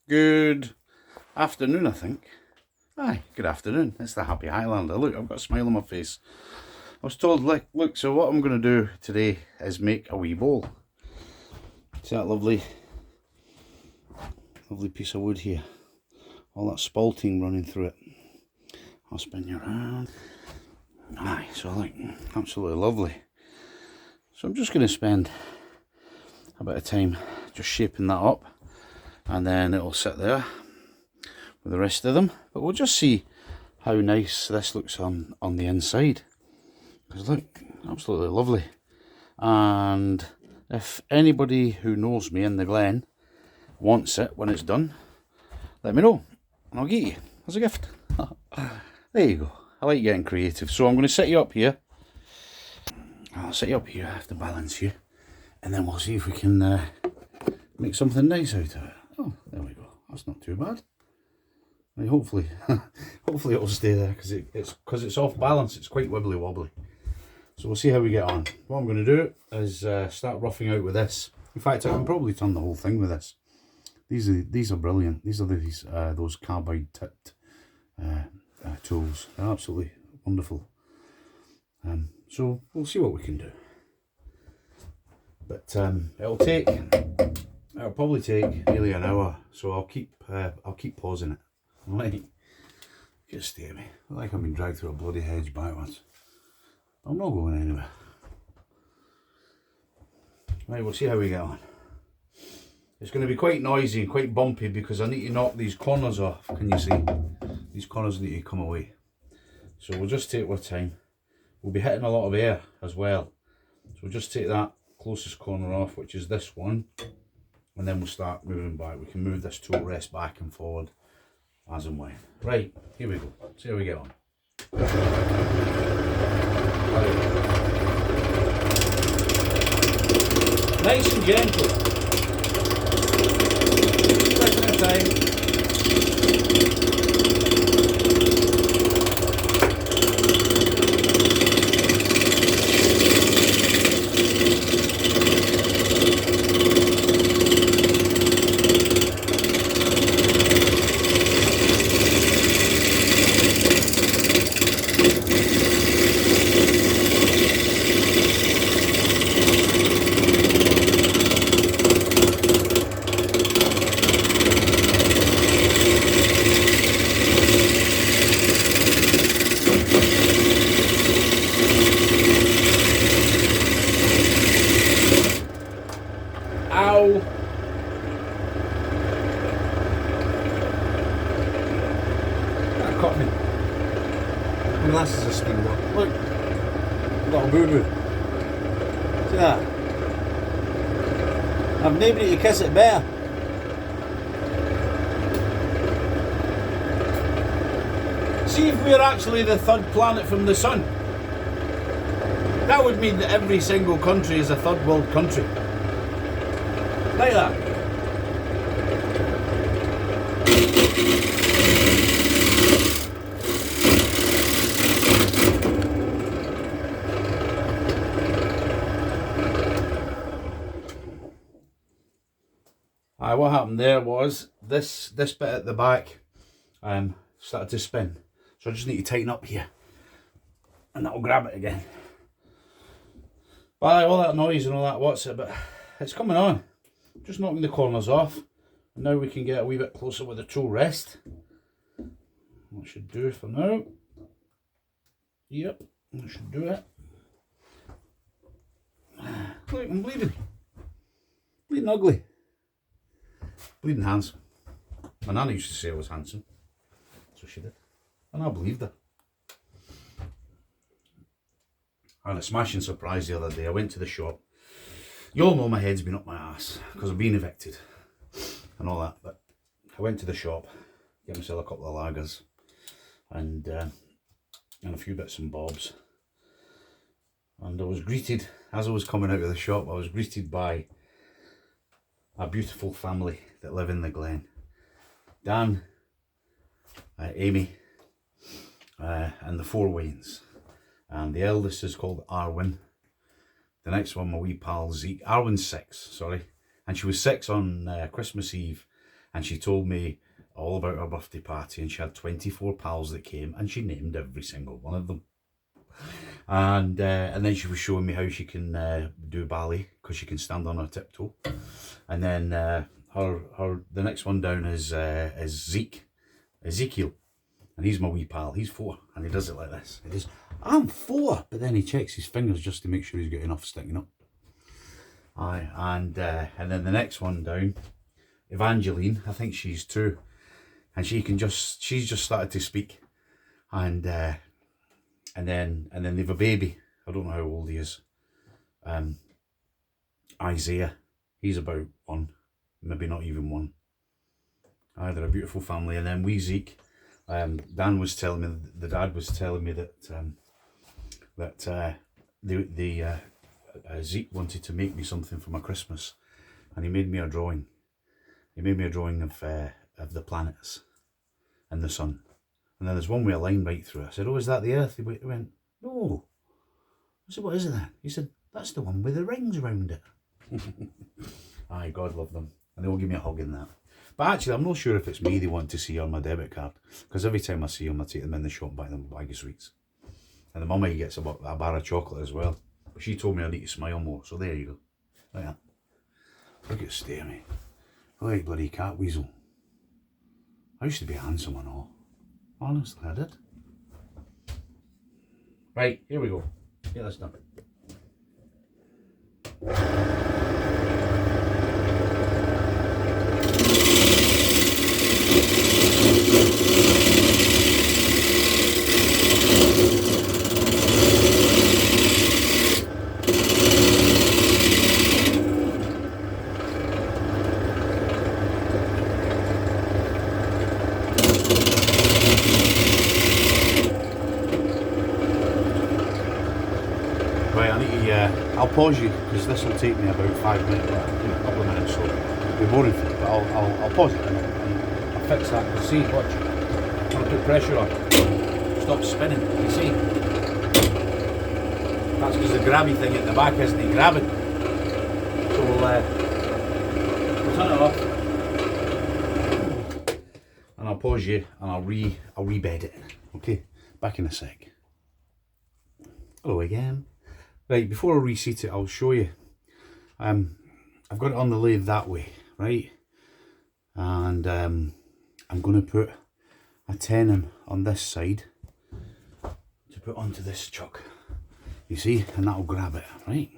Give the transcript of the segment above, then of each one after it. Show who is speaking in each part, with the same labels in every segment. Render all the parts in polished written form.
Speaker 1: Good afternoon, I think. Aye, good afternoon. It's the Happy Highlander. Look, I've got a smile on my face. I was told, look, so what I'm going to do today is make a wee bowl. See that lovely piece of wood here? All that spalting running through it. I'll spin you around. Aye, so like, absolutely lovely. So I'm just going to spend a bit of time just shaping that up, and then it'll sit there with the rest of them. But we'll just see how nice this looks on the inside. Because look, absolutely lovely. And if anybody who knows me in the Glen wants it when it's done, let me know and I'll get you as a gift. There you go. I like getting creative. So I'm going to set you up here. I'll set you up here. I have to balance you. And then we'll see if we can make something nice out of it. Oh, there we go. That's not too bad. Right, hopefully it'll stay there, because it's off balance. It's quite wibbly wobbly. So we'll see how we get on. What I'm going to do is start roughing out with this. In fact, I can probably turn the whole thing with this. These are brilliant. These are those carbide tipped tools. They're absolutely wonderful. So we'll see what we can do. But it'll probably take nearly an hour. So I'll keep pausing it. Right, just stay at me. I like I've been dragged through a bloody hedge backwards. I'm not going anywhere. Right, we'll see how we get on. It's going to be quite noisy and quite bumpy because I need to knock these corners off. Can you see? These corners need to come away. So we'll just take our time. We'll be hitting a lot of air as well. So we'll just take that closest corner off, which is this one. And then we'll start moving back. We can move this tool rest back and forward as and when. Right, here we go. See how we get on. Nice and gentle. Second at a time. Ow! That caught me. My glasses are steamed up. Look! Got a boo-boo. See that? I've nobody to kiss it better. See if we're actually the third planet from the sun. That would mean that every single country is a third world country. Like that. What happened there was this bit at the back started to spin. So I just need to tighten up here. And that'll grab it again. But all that noise and all that, what's it? But it's coming on. Just knocking the corners off, and now we can get a wee bit closer with the tool rest. That should do for now. Yep, that should do it. Look, I'm bleeding. Bleeding ugly. Bleeding handsome. My nana used to say I was handsome. So she did. And I believed her. I had a smashing surprise the other day. I went to the shop. You all know my head's been up my ass because I've been evicted and all that, but I went to the shop, get myself a couple of lagers and a few bits and bobs, and I was greeted, as I was coming out of the shop, I was greeted by a beautiful family that live in the Glen. Dan, Amy, and the 4 Waynes, and the eldest is called Arwen. The next one, my wee pal Zeke. Arwen's 6, sorry. And she was 6 on Christmas Eve. And she told me all about her birthday party, and she had 24 pals that came, and she named every single one of them. And then she was showing me how she can do ballet, because she can stand on her tiptoe. And then the next one down is Ezekiel, and he's my wee pal. He's 4, and he does it like this. He goes, "I'm 4," but then he checks his fingers just to make sure he's got enough sticking up. Aye, and then the next one down, Evangeline, I think she's 2, and she's just started to speak, and then they've a baby. I don't know how old he is. Isaiah, he's about 1, maybe not even 1. Aye, they're a beautiful family. And then wee Zeke, Dan was telling me, the dad was telling me that Zeke wanted to make me something for my Christmas, and he made me a drawing. He made me a drawing of the planets and the sun. And then there's one with a line right through. I said, "Oh, is that the Earth?" He went, "No." I said, "What is it then?" He said, "That's the one with the rings around it." Aye, God love them. And they will give me a hug in that. But actually, I'm not sure if it's me they want to see on my debit card, because every time I see them, I take them in the shop and buy them a bag of sweets. And the mummy gets a bar of chocolate as well. But she told me I need to smile more, so there you go. Like that. Look at Stamy. Like bloody cat weasel. I used to be handsome and all. Honestly, I did. Right, here we go. Get this done. Right, I need to, I'll pause you, because this will take me about 5 minutes, a couple of minutes, so it'll be boring for you, but I'll pause it and I'll fix that. See, watch, I'm going to put pressure on, stop spinning, you see? That's because the grabby thing at the back isn't grabbing, so we'll turn it off, and I'll pause you, and I'll rebed it, okay? Back in a sec. Hello again. Right, before I reseat it, I'll show you. I've got it on the lathe that way, right? And I'm going to put a tenon on this side to put onto this chuck. You see? And that'll grab it, right?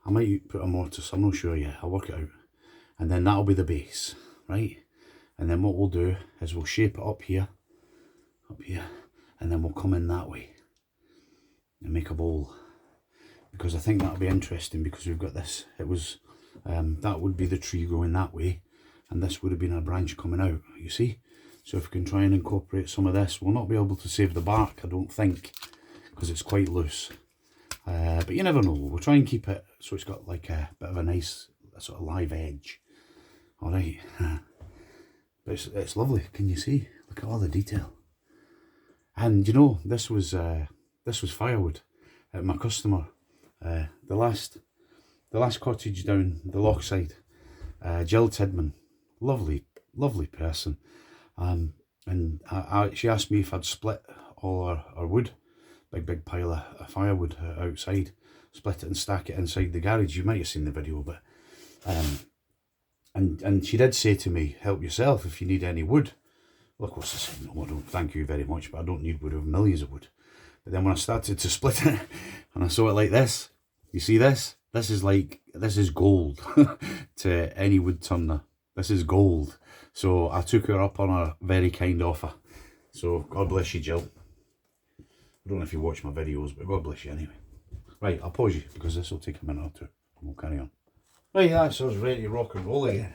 Speaker 1: I might put a mortise, I'm not sure yet. I'll work it out. And then that'll be the base, right? And then what we'll do is we'll shape it up here, and then we'll come in that way and make a bowl. Because I think that'll be interesting, because we've got this, it was, that would be the tree going that way, and this would have been a branch coming out, you see? So if we can try and incorporate some of this, we'll not be able to save the bark, I don't think, because it's quite loose. But you never know, we'll try and keep it so it's got like a bit of a nice sort of live edge. Alright, but it's lovely, can you see? Look at all the detail. And you know, this was firewood at my customer. The last cottage down the loch side, Jill Tidman, lovely person, and she asked me if I'd split all our wood, big pile of firewood outside, split it and stack it inside the garage. You might have seen the video, but and she did say to me, "Help yourself if you need any wood." Well, of course I said, "No, I don't, thank you very much, but I don't need wood, of millions of wood." But then when I started to split it, and I saw it like this, you see this? This is gold to any wood turner. This is gold. So I took her up on a very kind offer. So God bless you, Jill. I don't know if you watch my videos, but God bless you anyway. Right, I'll pause you, because this will take a minute or two, and we'll carry on. Right, that's us ready to rock and roll again.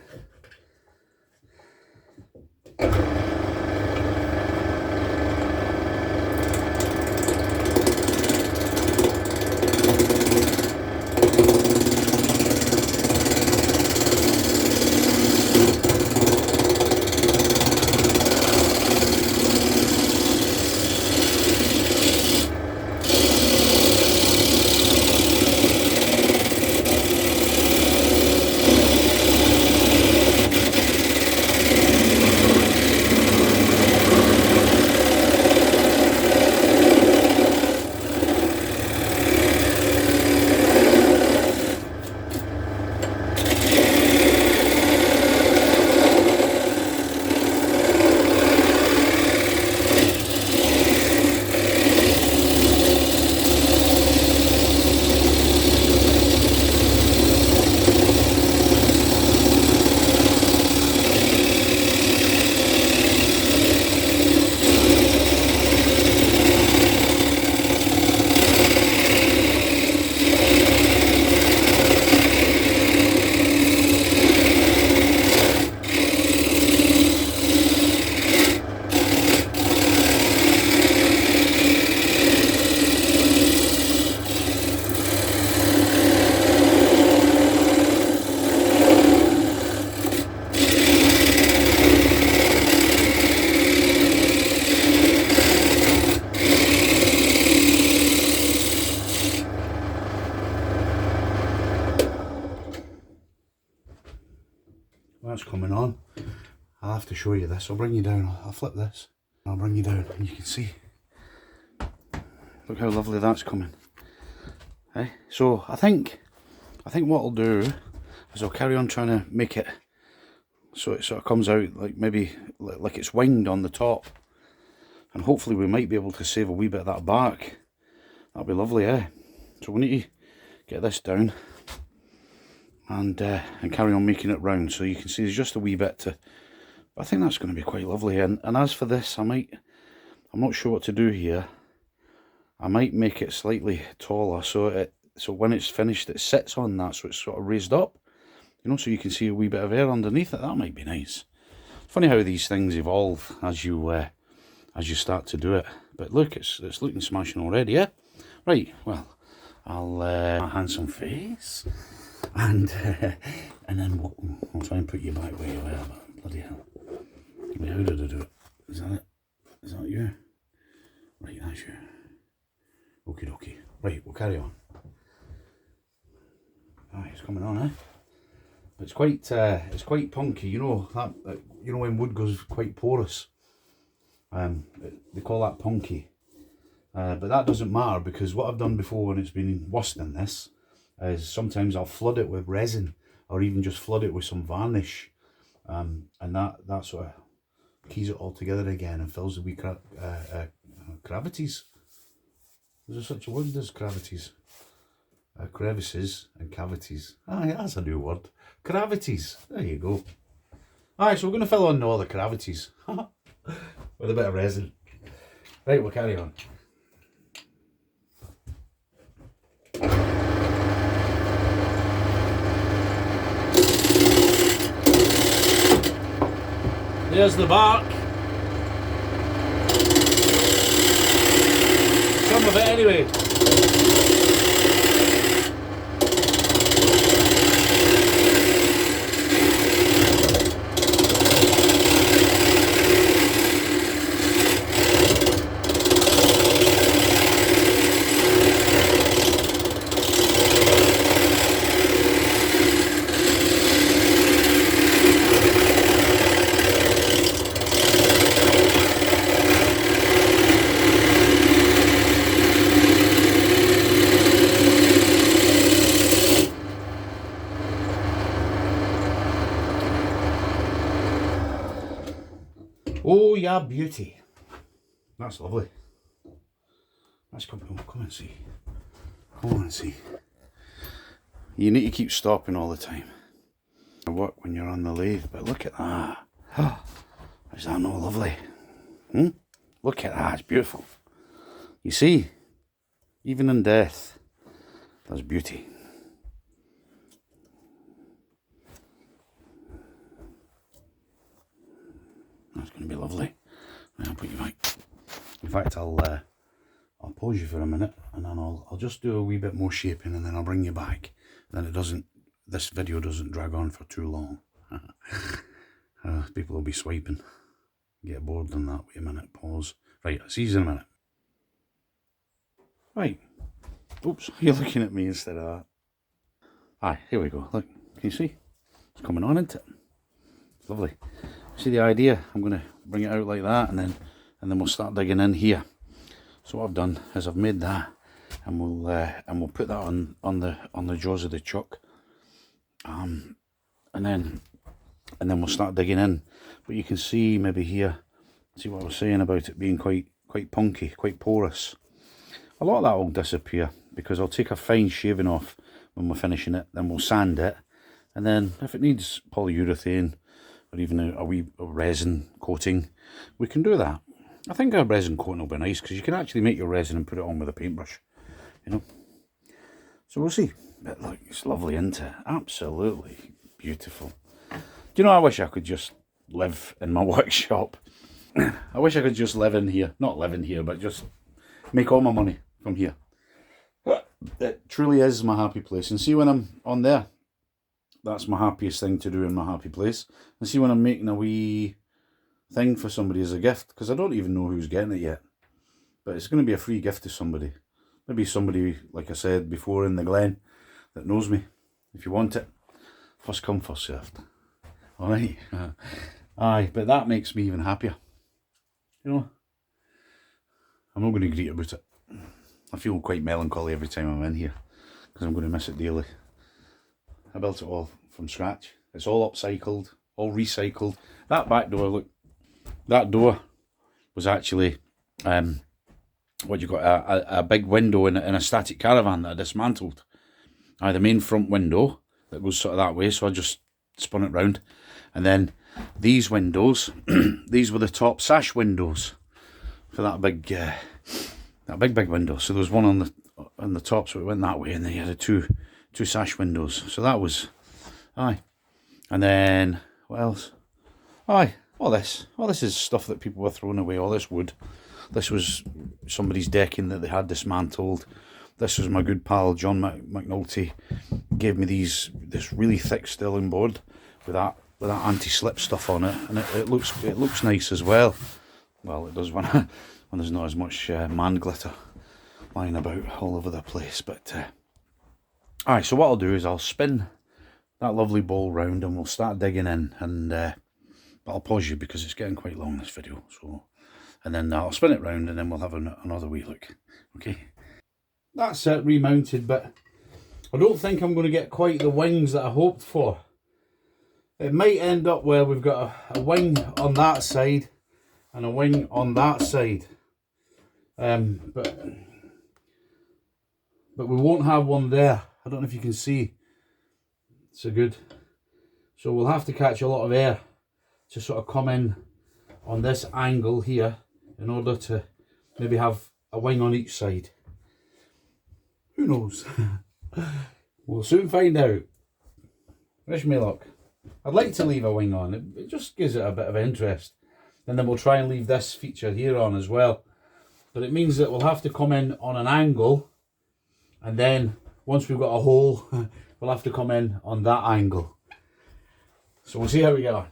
Speaker 1: That's coming on. I'll have to show you this. I'll bring you down. I'll flip this. I'll bring you down and you can see. Look how lovely that's coming. Eh? So I think what I'll do is I'll carry on trying to make it so it sort of comes out like maybe like it's winged on the top. And hopefully we might be able to save a wee bit of that bark. That'll be lovely, eh? So we need to get this down and carry on making it round. So you can see there's just a wee bit to... I think that's going to be quite lovely. And as for this, I'm not sure what to do here. I might make it slightly taller so when it's finished it sits on that, so it's sort of raised up. You know, so you can see a wee bit of air underneath it. That might be nice. Funny how these things evolve as you start to do it. But look, it's looking smashing already, yeah? Right, well, I'll my handsome face, and then we'll try and put you back where you were. But bloody hell! Wait, how did I do it? Is that it? Is that you? Right, that's you. Okie dokie. Right, we'll carry on. Ah, it's coming on, eh? It's quite punky. You know that when wood goes quite porous. They call that punky. But that doesn't matter, because what I've done before when it's been worse than this is sometimes I'll flood it with resin or even just flood it with some varnish, and that sort of keys it all together again and fills the wee cavities. Is there such a word as cavities? Crevices and cavities. Ah, yeah, that's a new word. Cavities. There you go. Alright, so we're going to fill in all the cavities with a bit of resin. Right, we'll carry on. There's the bark. Some of it anyway. Oh yeah, beauty. That's lovely. Let's come and see. Come on and see. You need to keep stopping all the time. I work when you're on the lathe, but look at that. Is that not lovely? Look at that, it's beautiful. You see, even in death, there's beauty. That's going to be lovely. I'll put you back. In fact, I'll pause you for a minute, and then I'll just do a wee bit more shaping, and then I'll bring you back. Then this video doesn't drag on for too long. People will be swiping. Get bored on that. Wait a minute. Pause. Right. I'll see you in a minute. Right. Oops. You're looking at me instead of that. Aye. Here we go. Look. Can you see? It's coming on, isn't it? It's lovely. See the idea? I'm going to bring it out like that, and then we'll start digging in here. So what I've done is I've made that, and we'll put that on the jaws of the chuck, and then we'll start digging in. But you can see maybe here, see what I was saying about it being quite punky, quite porous. A lot of that will disappear because I'll take a fine shaving off when we're finishing it. Then we'll sand it, and then if it needs polyurethane or even a wee resin coating, we can do that. I think a resin coating will be nice because you can actually make your resin and put it on with a paintbrush, you know. So we'll see. But look, it's lovely, isn't it? Absolutely beautiful. Do you know, I wish I could just live in my workshop. I wish I could just live in here. Not live in here, but just make all my money from here. It truly is my happy place. And see, when I'm on there, that's my happiest thing to do in my happy place. And see, when I'm making a wee thing for somebody as a gift, because I don't even know who's getting it yet, but it's going to be a free gift to somebody. Maybe somebody, like I said before, in the Glen that knows me. If you want it, first come, first served. All right. Aye, but that makes me even happier. You know, I'm not going to greet about it. I feel quite melancholy every time I'm in here because I'm going to miss it dearly. I built it all from scratch. It's all upcycled, all recycled. That back door, look, that door was actually what you got, a big window in a static caravan that I dismantled. I had the main front window that goes sort of that way, so I just spun it round. And then these windows, these were the top sash windows for that big window. So there was one on the top, so it went that way, and then you had two sash windows. So that was, aye. And then what else? Aye, all this is stuff that people were throwing away. All this wood. This was somebody's decking that they had dismantled. This was my good pal John McNulty. Gave me this really thick stilling board with that anti-slip stuff on it, and it looks nice as well. Well, it does when there's not as much man glitter lying about all over the place. But alright, so what I'll do is I'll spin that lovely bowl round and we'll start digging in, and I'll pause you because it's getting quite long, this video. So, and then I'll spin it round and then we'll have another wee look. Okay, that's it, remounted, but I don't think I'm going to get quite the wings that I hoped for. It might end up where we've got a wing on that side and a wing on that side, but we won't have one there. I don't know if you can see so good. So we'll have to catch a lot of air to sort of come in on this angle here in order to maybe have a wing on each side. Who knows? We'll soon find out. Wish me luck. I'd like to leave a wing on. It just gives it a bit of interest. And then we'll try and leave this feature here on as well. But it means that we'll have to come in on an angle, and then once we've got a hole, we'll have to come in on that angle. So we'll see how we get on.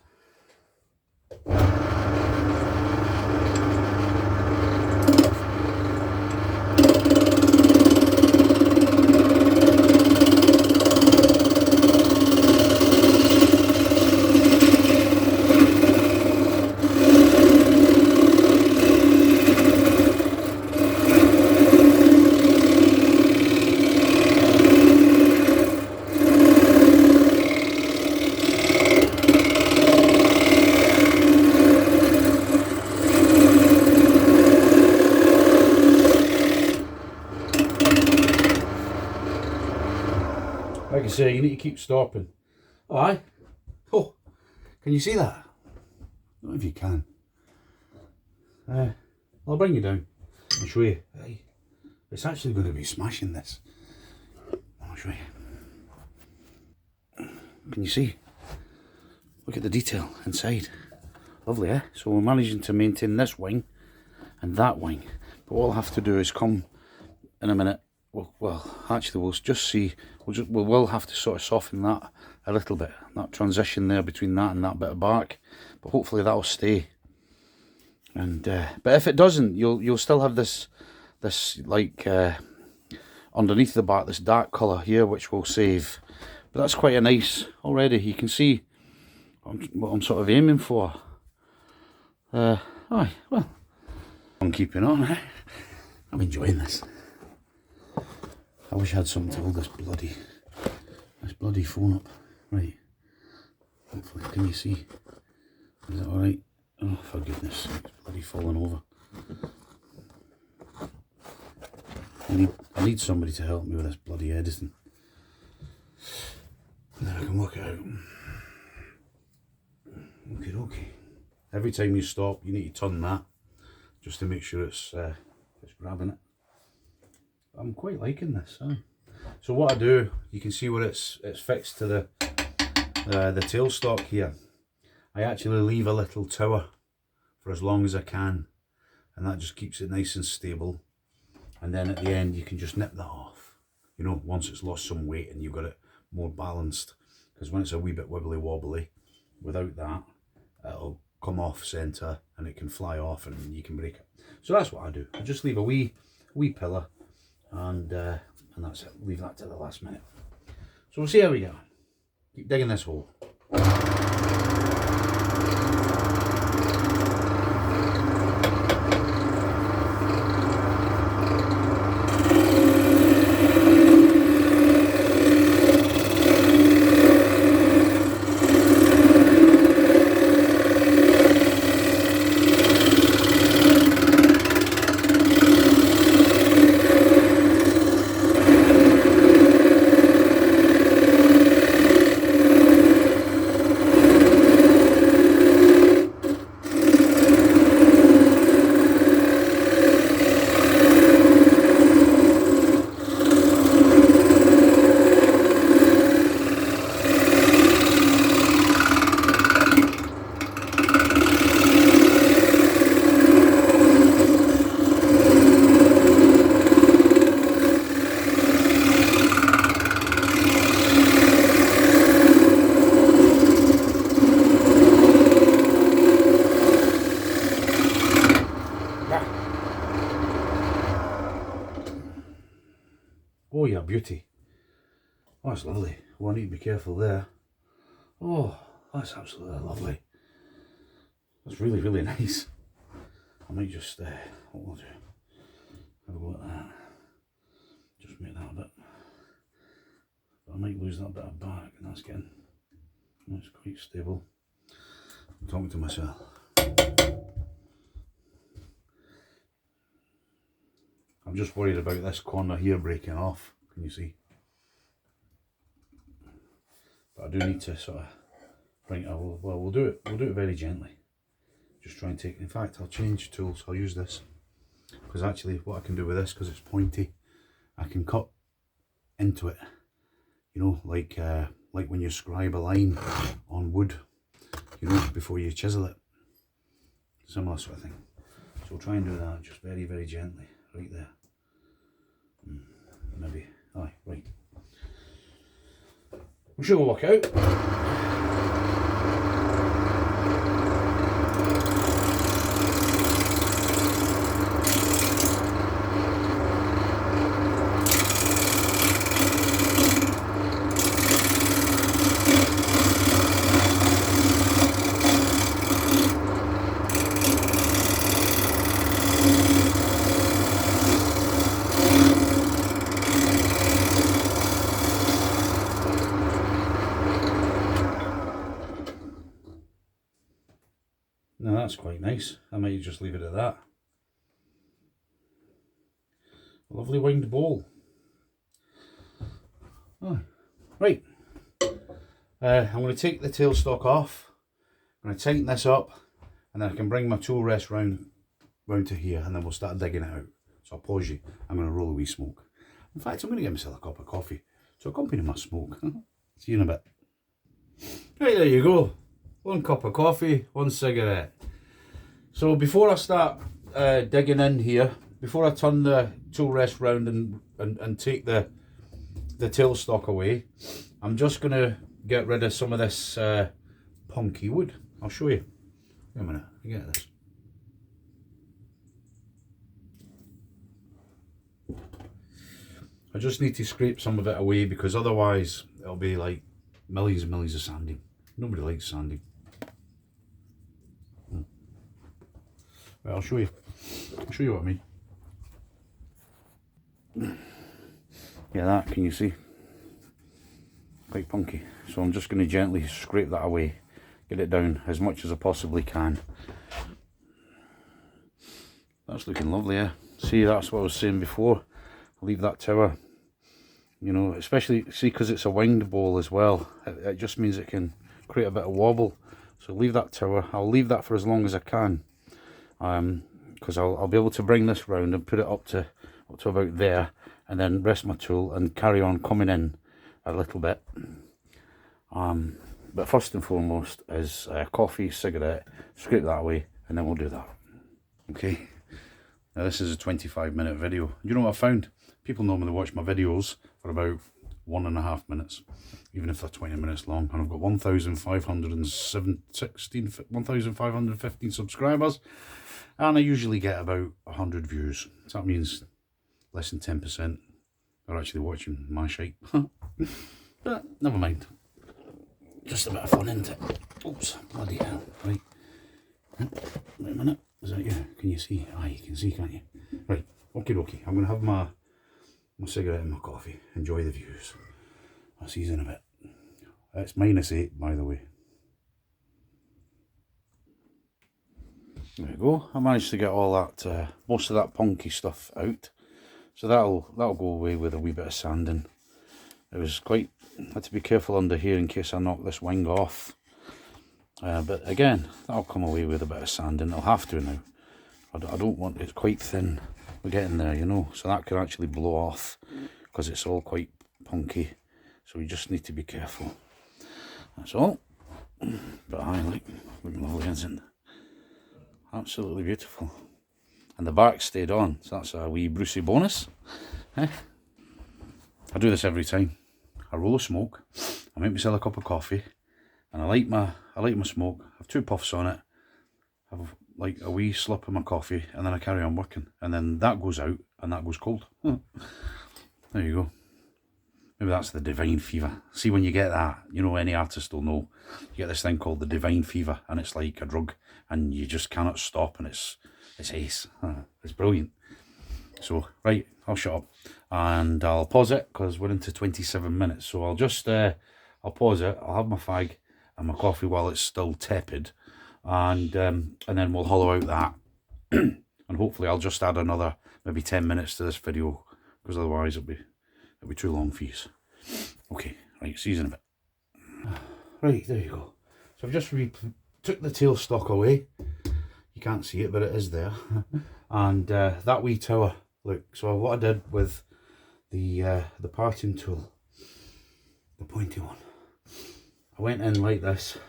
Speaker 1: Like I say, you need to keep stopping. Oh, aye. Oh, can you see that? I don't know if you can. I'll bring you down. I'll show you. Aye. It's actually going to be smashing this. I'll show you. Can you see? Look at the detail inside. Lovely, eh? So we're managing to maintain this wing and that wing. But what we'll have to do is come in a minute. Well, actually, we'll just see. We'll have to sort of soften that a little bit. That transition there between that and that bit of bark. But hopefully that'll stay. And but if it doesn't, you'll still have this like underneath the bark, this dark colour here, which we'll save. But that's quite a nice already. You can see what I'm sort of aiming for. Aye, well, I'm keeping on. Eh? I'm enjoying this. I wish I had something to hold this bloody phone up. Right. Hopefully, can you see? Is that alright? Oh, for goodness sake, it's bloody falling over. I need somebody to help me with this bloody editing. And then I can work it out. Okay. Every time you stop, you need to turn that just to make sure it's grabbing it. I'm quite liking this. Huh? So what I do, you can see where it's fixed to the tailstock here. I actually leave a little tower for as long as I can, and that just keeps it nice and stable. And then at the end, you can just nip that off. You know, once it's lost some weight and you've got it more balanced, because when it's a wee bit wibbly wobbly, without that, it'll come off centre and it can fly off and you can break it. So that's what I do. I just leave a wee pillar. And that's it. Leave that to the last minute. So we'll see how we go. Keep digging this hole. beauty. Oh, that's lovely. Well, I need to be careful there. Oh, that's absolutely lovely. That's really, really nice. I might just, what we'll do, have a go at that. Just make that a bit. But I might lose that bit of bark, and that's quite stable. I'm talking to myself. I'm just worried about this corner here breaking off. Can you see? But I do need to sort of bring it. Well, we'll do it. We'll do it very gently. Just try and take. In fact, I'll change tools. I'll use this because actually, what I can do with this, because it's pointy, I can cut into it. You know, like when you scribe a line on wood. You know, before you chisel it. Similar sort of thing. So we'll try and do that just very, very gently, right there. Maybe, aye, right. I'm sure we'll work out. Now that's quite nice. I might just leave it at that. A lovely winged bowl. Oh, right. I'm going to take the tailstock off. I'm going to tighten this up, and then I can bring my tool rest round to here, and then we'll start digging it out. So I'll pause you. I'm going to roll a wee smoke. In fact, I'm going to get myself a cup of coffee to accompany my smoke. See you in a bit. Right, there you go. 1 cup of coffee, 1 cigarette. So before I start digging in here, before I turn the tool rest round and take the tailstock away, I'm just going to get rid of some of this punky wood. I'll show you. Wait a minute, I get this. I just need to scrape some of it away because otherwise it'll be like millions and millions of sanding. Nobody likes sanding. Well, I'll show you. I'll show you what I mean. Yeah, that, can you see? Quite punky. So I'm just going to gently scrape that away. Get it down as much as I possibly can. That's looking lovely, eh? See, that's what I was saying before. I'll leave that tower. You know, especially, see, because it's a winged bowl as well. It just means it can create a bit of wobble. So leave that tower. I'll leave that for as long as I can. Because I'll be able to bring this round and put it up to about there, and then rest my tool and carry on coming in a little bit. But first and foremost is coffee, cigarette, scrape that away, and then we'll do that. Okay, now this is a 25-minute video. You know what I found? People normally watch my videos for about 1.5 minutes, even if they're 20 minutes long, and I've got 1,515 subscribers, and I usually get about 100 views. So that means less than 10% are actually watching my shite. But never mind. Just a bit of fun, isn't it? Oops, bloody hell. Right. Wait a minute. Is that you? Can you see? Ah, you can see, can't you? Right. Okay, okay. I'm going to have my cigarette and my coffee. Enjoy the views. I'll see you in a bit. It's -8, by the way. There we go. I managed to get all that, most of that punky stuff out. So that'll go away with a wee bit of sanding. It was quite, I had to be careful under here in case I knock this wing off. But again, that'll come away with a bit of sanding. I'll have to now. I don't want, it's quite thin. We're getting there, you know. So that can actually blow off because it's all quite punky. So we just need to be careful. That's all. But I like looking lovely, isn't it? Absolutely beautiful. And the bark stayed on, so that's a wee Brucey bonus. I do this every time. I roll a smoke, I make myself a cup of coffee, and I light my smoke, have 2 puffs on it, have like a wee slip of my coffee, and then I carry on working. And then that goes out, and that goes cold. There you go. Maybe that's the divine fever. See, when you get that, you know, any artist will know, you get this thing called the divine fever, and it's like a drug, and you just cannot stop, and it's ace. It's brilliant. So, right, I'll shut up, and I'll pause it, because we're into 27 minutes, so I'll just, I'll pause it, I'll have my fag and my coffee while it's still tepid, and then we'll hollow out that, and hopefully I'll just add another, maybe 10 minutes to this video, because otherwise it'll be too long for you. Okay, right, see you in a bit. Right, there you go. So I've just took the tailstock away. You can't see it, but it is there. And that wee tower, look, so what I did with the parting tool, the pointy one, I went in like this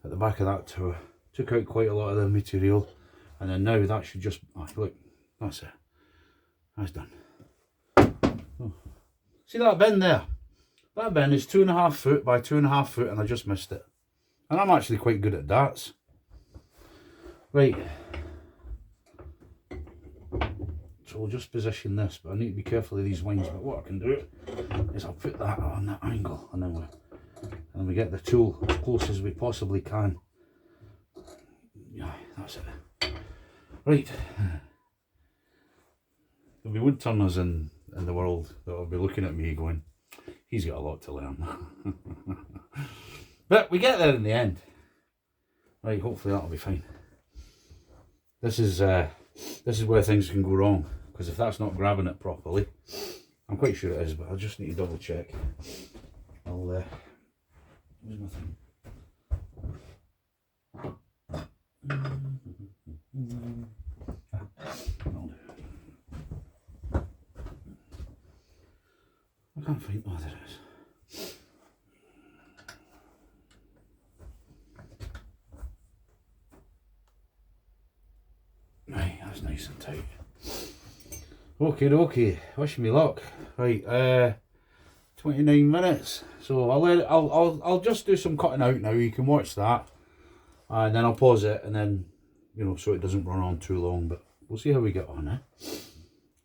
Speaker 1: at the back of that tower, took out quite a lot of the material, and then now that should just, look, that's it, that's done. Oh. See that bin there? That bin is 2.5 foot by 2.5 foot, and I just missed it. And I'm actually quite good at darts. Right. So we'll just position this, but I need to be careful of these wings. But what I can do is I'll put that on that angle, and then we get the tool as close as we possibly can. Yeah, that's it. Right. There'll be wood turners in the world that will be looking at me going, he's got a lot to learn. But we get there in the end. Right, hopefully that'll be fine. This is where things can go wrong, because if that's not grabbing it properly, I'm quite sure it is, but I just need to double check. Where's my thing? That'll do. I can't find, oh there it is. Right, that's nice and tight. Okay, wish me luck. Right, 29 minutes. So I'll just do some cutting out now. You can watch that, and then I'll pause it, and then, you know, so it doesn't run on too long. But we'll see how we get on.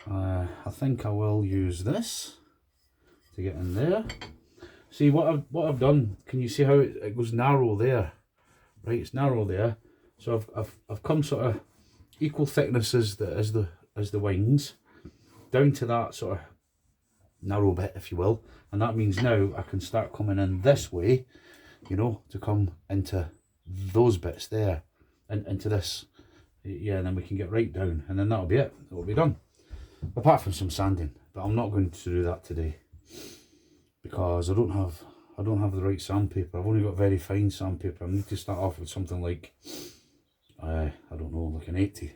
Speaker 1: I think I will use this to get in there. See what I've done. Can you see how it goes narrow there? Right, it's narrow there. So I've come sort of equal thickness as the wings down to that sort of narrow bit, if you will, and that means now I can start coming in this way, you know, to come into those bits there and into this, yeah, and then we can get right down, and then that'll be it. It'll be done, apart from some sanding, but I'm not going to do that today because I don't have the right sandpaper. I've only got very fine sandpaper. I need to start off with something like I don't know, like an 80,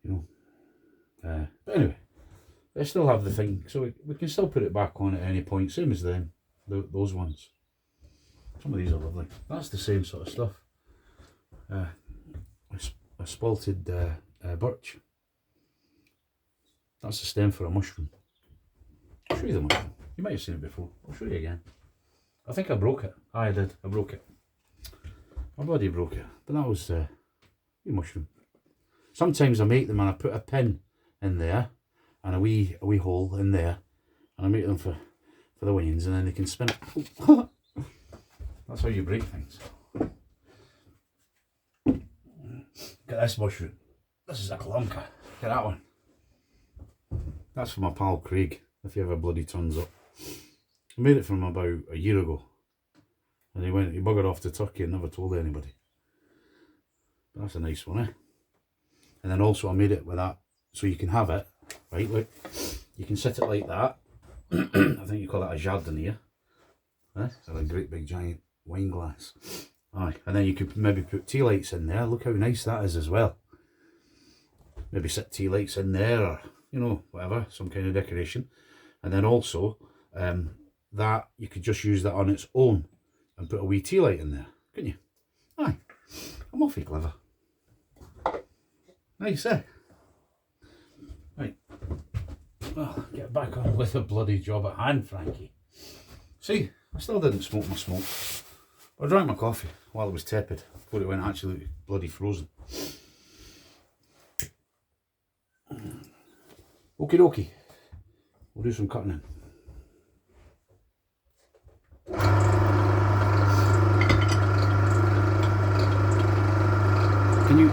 Speaker 1: you know. But anyway, I still have the thing, so we can still put it back on at any point, same as them, those ones. Some of these are lovely. That's the same sort of stuff. A spalted birch. That's the stem for a mushroom. I'll show you the mushroom. You might have seen it before. I'll show you again. I think I broke it. I did. I broke it. My body broke it. But that was a mushroom. Sometimes I make them and I put a pin in there and a wee hole in there, and I make them for the wings, and then they can spin it. That's how you break things. Get this mushroom. This is a clunker. Get that one. That's for my pal Craig, if he ever bloody turns up. I made it for him about a year ago, and he buggered off to Turkey and never told anybody. But that's a nice one, eh? And then also I made it with that, so you can have it, right, look, you can sit it like that. I think you call it a jardinier. It's a great big giant wine glass. Aye, and then you could maybe put tea lights in there. Look how nice that is as well. Maybe sit tea lights in there, or, you know, whatever, some kind of decoration. And then also, that you could just use that on its own and put a wee tea light in there, couldn't you? Aye, I'm awfully clever. Nice, eh? Right. Well, get back on with the bloody job at hand, Frankie. See, I still didn't smoke my smoke. I drank my coffee while it was tepid, before it went absolutely bloody frozen. Okie dokie. we'll do some cutting in. Can you...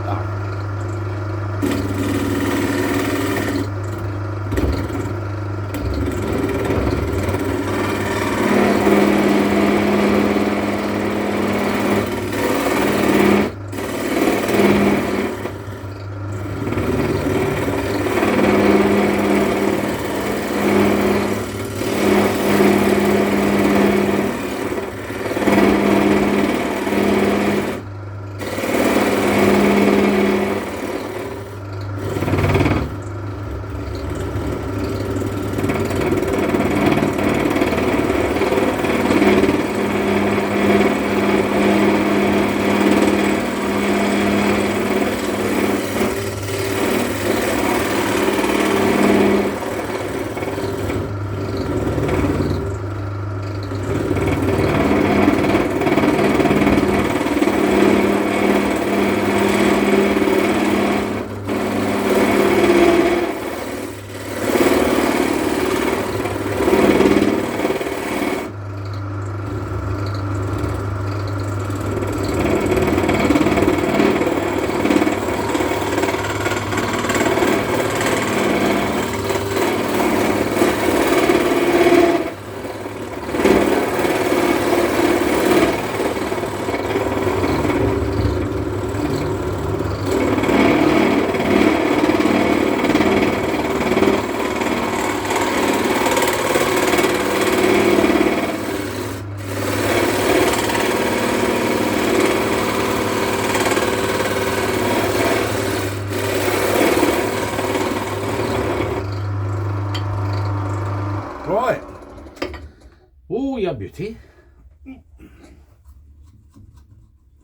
Speaker 1: Right. Oh, yeah, beauty.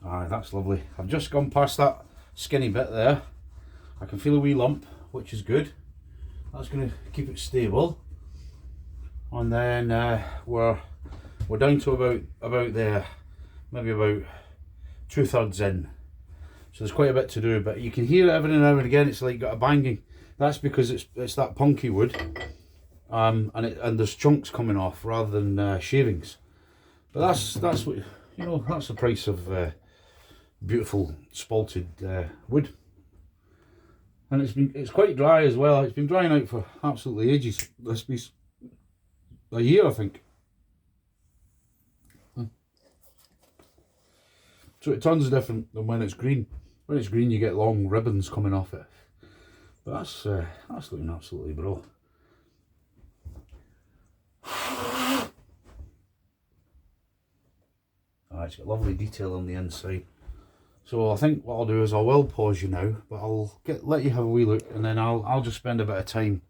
Speaker 1: Aye, that's lovely. I've just gone past that skinny bit there. I can feel a wee lump, which is good. That's going to keep it stable. And then we're down to about there, maybe about 2/3 in. So there's quite a bit to do, but you can hear it every now and again. It's like got a banging. That's because it's that punky wood. And there's chunks coming off rather than shavings, but that's what, you know, that's the price of beautiful spalted wood. And it's quite dry as well. It's been drying out for absolutely ages. This piece, a year, I think. So it turns different than when it's green. When it's green, you get long ribbons coming off it. But that's looking absolutely bro. It's got lovely detail on the inside. So I think what I'll do is I will pause you now, but I'll let you have a wee look, and then I'll just spend a bit of time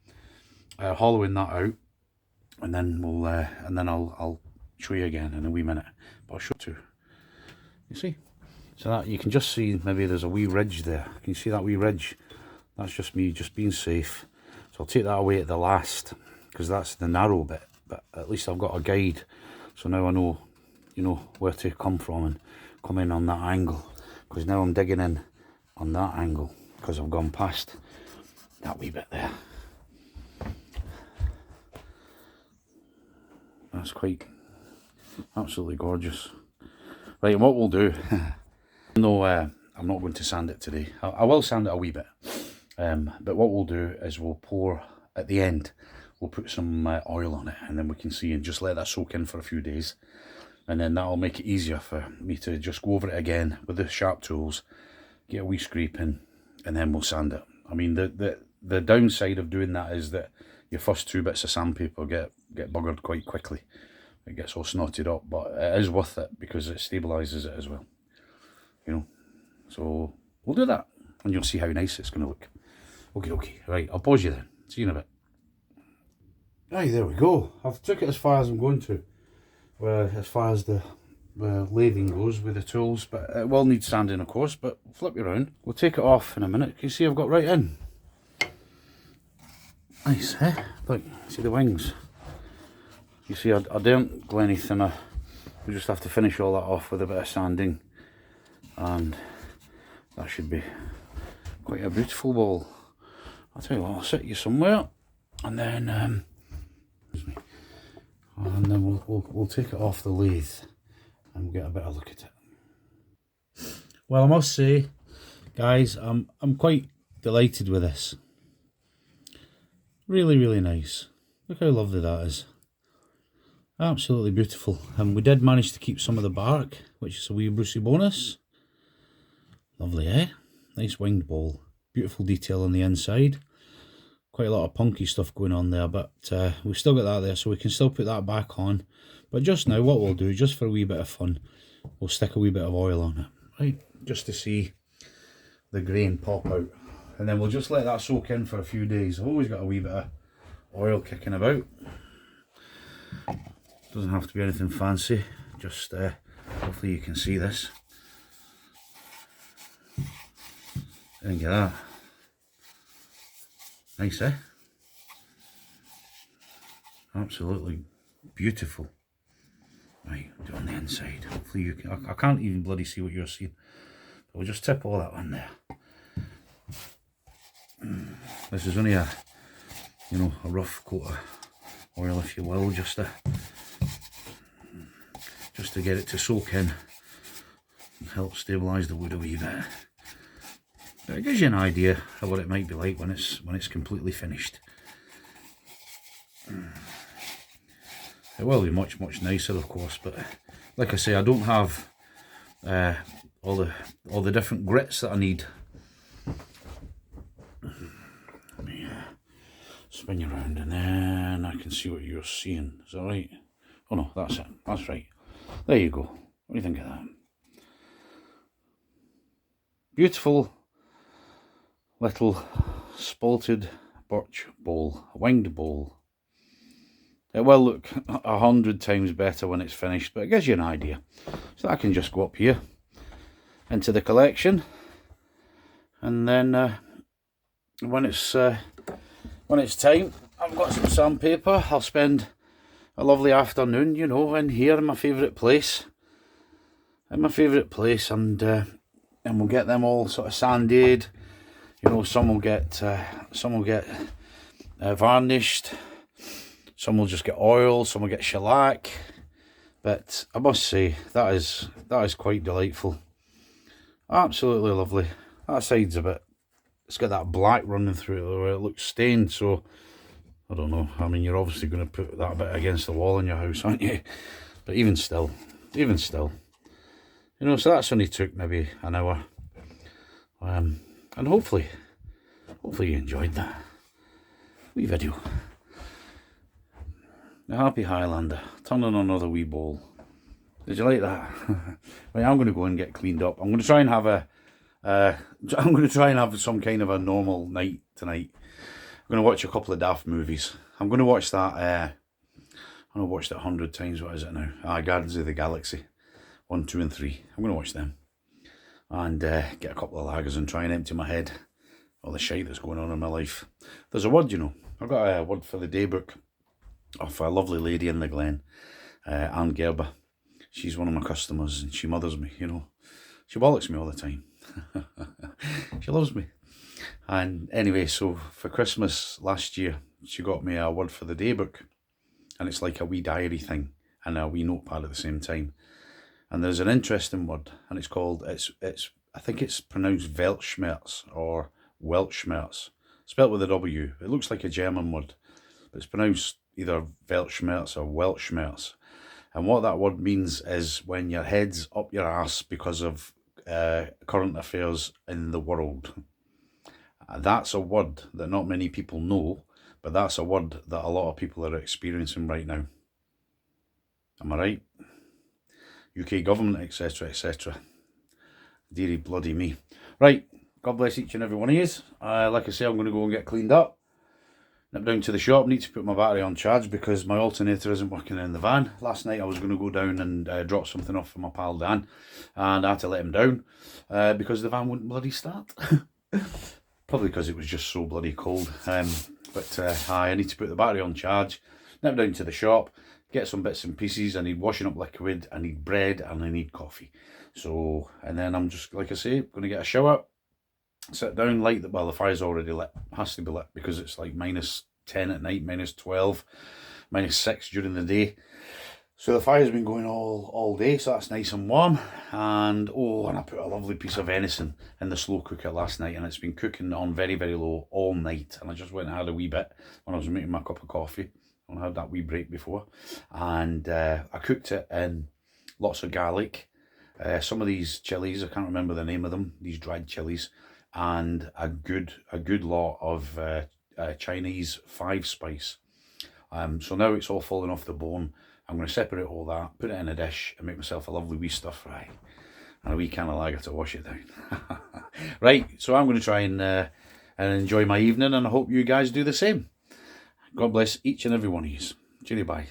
Speaker 1: hollowing that out, and then I'll show you again in a wee minute. But I'll show you. You see? So that you can just see maybe there's a wee ridge there. Can you see that wee ridge? That's just me just being safe. So I'll take that away at the last, because that's the narrow bit. But at least I've got a guide, so now I know, you know, where to come from and come in on that angle, because now I'm digging in on that angle because I've gone past that wee bit there. That's quite absolutely gorgeous. Right, and what we'll do, no, I'm not going to sand it today. I will sand it a wee bit, but what we'll do is we'll pour at the end. We'll put some oil on it, and then we can see and just let that soak in for a few days. And then that'll make it easier for me to just go over it again with the sharp tools, get a wee scrape in, and then we'll sand it. I mean, the downside of doing that is that your first 2 bits of sandpaper get buggered quite quickly. It gets all snotted up, but it is worth it because it stabilises it as well. You know, so we'll do that, and you'll see how nice it's going to look. Okay, right, I'll pause you then. See you in a bit. Right, there we go. I've took it as far as I'm going to, as far as the lathing goes with the tools, but it will need sanding, of course. But flip you around, we'll take it off in a minute. Can you see I've got right in? Nice, eh? Look, see the wings. You see, I don't glue anything. We just have to finish all that off with a bit of sanding, and that should be quite a beautiful ball. I'll tell you what, I'll set you somewhere, and then And then we'll take it off the lathe and we'll get a better look at it. Well, I must say, guys, I'm quite delighted with this. Really, really nice. Look how lovely that is. Absolutely beautiful. And we did manage to keep some of the bark, which is a wee Brucey bonus. Lovely, eh? Nice winged bowl. Beautiful detail on the inside. Quite a lot of punky stuff going on there, but we've still got that there, so we can still put that back on. But just now, what we'll do, just for a wee bit of fun, we'll stick a wee bit of oil on it, right? Just to see the grain pop out. And then we'll just let that soak in for a few days. I've always got a wee bit of oil kicking about. Doesn't have to be anything fancy, just hopefully you can see this. There you that. Nice, eh? Absolutely beautiful. Right, do it on the inside. Hopefully you can, I can't even bloody see what you're seeing. But we'll just tip all that on there. This is only a, you know, a rough coat of oil, if you will, just to get it to soak in and help stabilise the wood a wee bit. But it gives you an idea of what it might be like when it's completely finished. It will be much nicer, of course, but like I say, I don't have all the different grits that I need. Let me spin you around and then I can see what you're seeing. Is that right? Oh no, that's it. That's right. There you go. What do you think of that? Beautiful little spalted birch bowl, a winged bowl. It will look 100 times better when it's finished, but it gives you an idea. So I can just go up here into the collection, and then when it's time, I've got some sandpaper. I'll spend a lovely afternoon, you know, in here in my favourite place. And we'll get them all sort of sanded. You know, some will get varnished, some will just get oil, some will get shellac. But I must say that is quite delightful. Absolutely lovely. That side's a bit, it's got that black running through it where it looks stained. So I don't know. I mean, you're obviously going to put that bit against the wall in your house, aren't you? But even still, you know. So that's only took maybe an hour. And hopefully you enjoyed that wee video. The Happy Highlander turning another wee bowl. Did you like that? Right, I'm going to go and get cleaned up. I'm going to try and have some kind of a normal night tonight. I'm going to watch a couple of daft movies. I'm going to watch that. I'm going to watch that 100 times. What is it now? Guardians of the Galaxy 1, 2 and 3. I'm going to watch them and get a couple of lagers and try and empty my head all the shite that's going on in my life. There's a word, you know. I've got a word for the day book of a lovely lady in the Glen, Anne Gerber. She's one of my customers and she mothers me, you know. She bollocks me all the time. She loves me. And anyway, so for Christmas last year, she got me a word for the day book. And it's like a wee diary thing and a wee notepad at the same time. And there's an interesting word, and it's called, I think it's pronounced Weltschmerz or Weltschmerz, spelt with a W. It looks like a German word, but it's pronounced either Weltschmerz or Weltschmerz. And what that word means is when your head's up your arse because of current affairs in the world. That's a word that not many people know, but that's a word that a lot of people are experiencing right now. Am I right? UK government, etc, etc. Deary bloody me. Right, God bless each and every one of you. Like I say, I'm going to go and get cleaned up. Nip down to the shop, need to put my battery on charge because my alternator isn't working in the van. Last night I was going to go down and drop something off for my pal Dan, and I had to let him down because the van wouldn't bloody start. Probably because it was just so bloody cold. But I need to put the battery on charge, nip down to the shop, get some bits and pieces. I need washing up liquid, I need bread, and I need coffee. So, and then I'm just, like I say, going to get a shower, sit down, light the, well, the fire's already lit, has to be lit because it's like -10 at night, -12. -6 during the day. So the fire's been going all day, so that's nice and warm. And I put a lovely piece of venison in the slow cooker last night, and it's been cooking on very, very low all night. And I just went and had a wee bit when I was making my cup of coffee. I had that wee break before. And I cooked it in lots of garlic, some of these chilies, I can't remember the name of them, these dried chilies, and a good lot of Chinese 5-spice. So now it's all falling off the bone. I'm going to separate all that, put it in a dish, and make myself a lovely wee stir fry and a wee can of lager to wash it down. Right, so I'm going to try and enjoy my evening, and I hope you guys do the same. God bless each and every one of you. Cheerio, bye.